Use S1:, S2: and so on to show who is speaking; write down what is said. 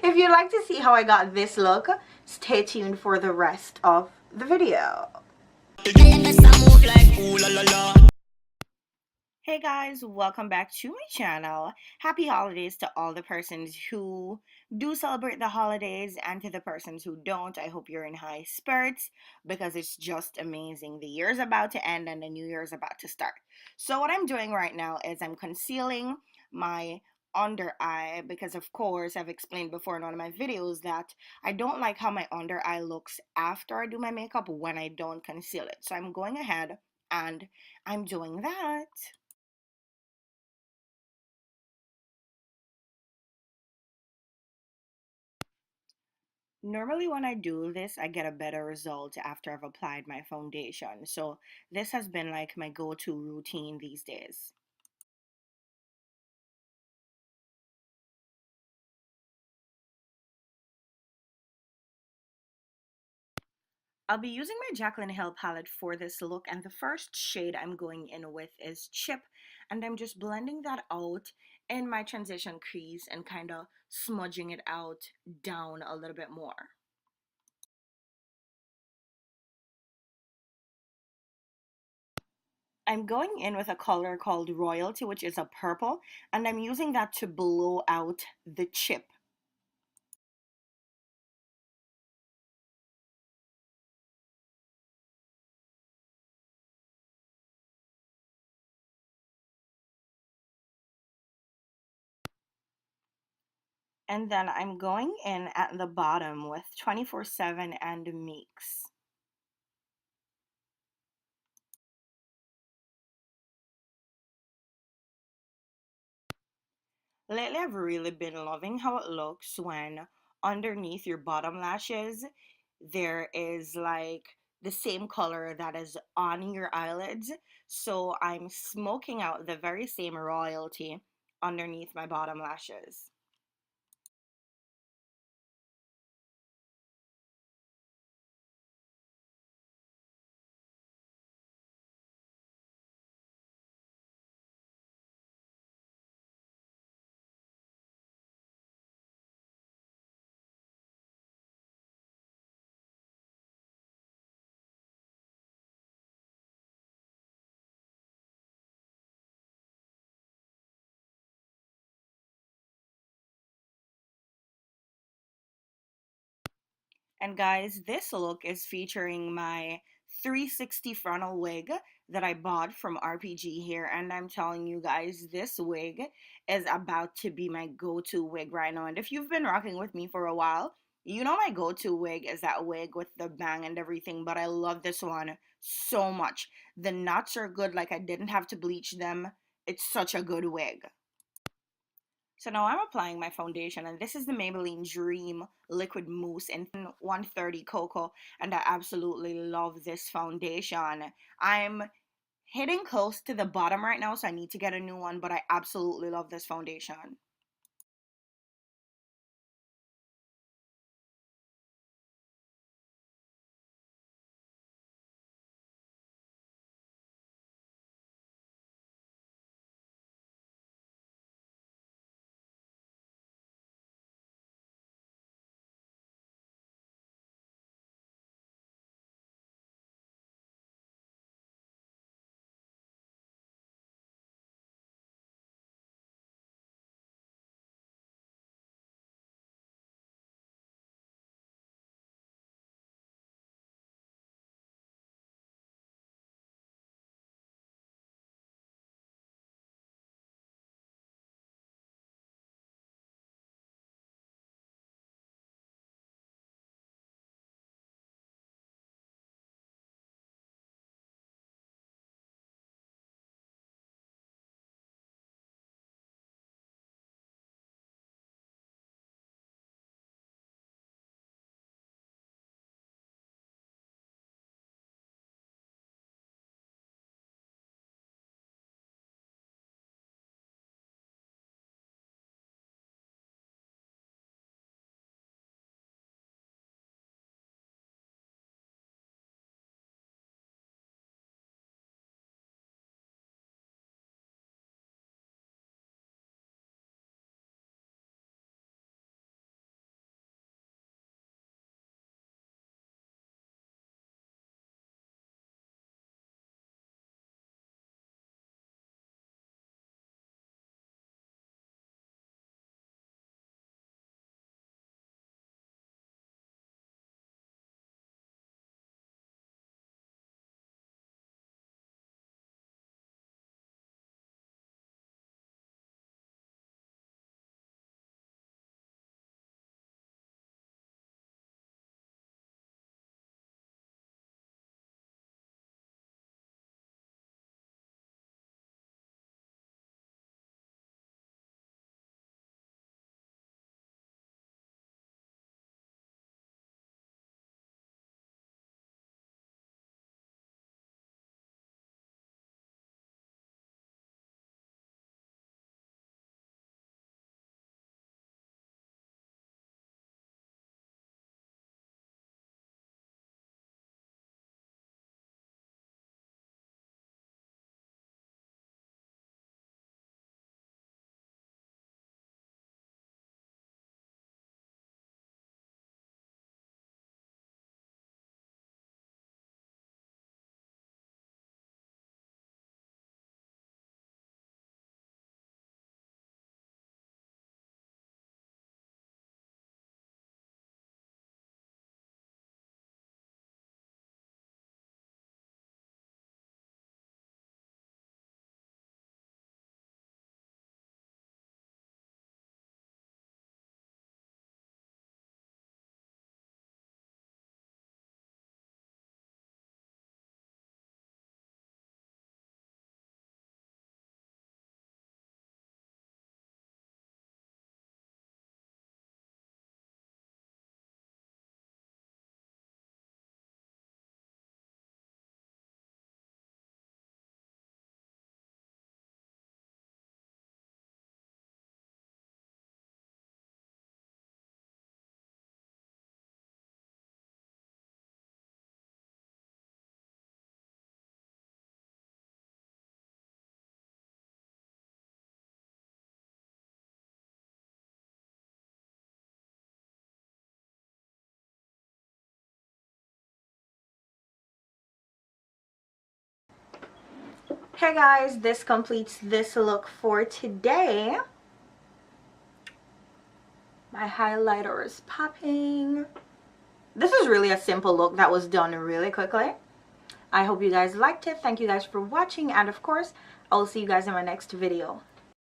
S1: If you'd like to see how I got this look, stay tuned for the rest of the video. Hey guys, welcome back to my channel. Happy holidays to all the persons who do celebrate the holidays, and to the persons who don't. I hope you're in high spirits because it's just amazing. The year's about to end and the new year's about to start. So what I'm doing right now is I'm concealing my under eye because, of course, I've explained before in one of my videos that I don't like how my under eye looks after I do my makeup when I don't conceal it. So I'm going ahead and I'm doing that. Normally when I do this, I get a better result after I've applied my foundation. So this has been like my go-to routine these days. I'll be using my Jaclyn Hill palette for this look, and the first shade I'm going in with is Chip, and I'm just blending that out in my transition crease and kind of smudging it out down a little bit more. I'm going in with a color called Royalty, which is a purple, and I'm using that to blow out the chip. And then I'm going in at the bottom with 24/7 and Mix. Lately, I've really been loving how it looks when underneath your bottom lashes, there is like the same color that is on your eyelids. So I'm smoking out the very same royalty underneath my bottom lashes. And guys, this look is featuring my 360 frontal wig that I bought from RPG here. And I'm telling you guys, this wig is about to be my go-to wig right now. And if you've been rocking with me for a while, you know my go-to wig is that wig with the bang and everything. But I love this one so much. The knots are good, like I didn't have to bleach them. It's such a good wig. So now I'm applying my foundation, and this is the Maybelline Dream Liquid Mousse in 130 Cocoa, and I absolutely love this foundation. I'm hitting close to the bottom right now, so I need to get a new one, but I absolutely love this foundation. Okay guys, this completes this look for today. My highlighter is popping. This is really a simple look that was done really quickly. I hope you guys liked it. Thank you guys for watching, and of course, I'll see you guys in my next video.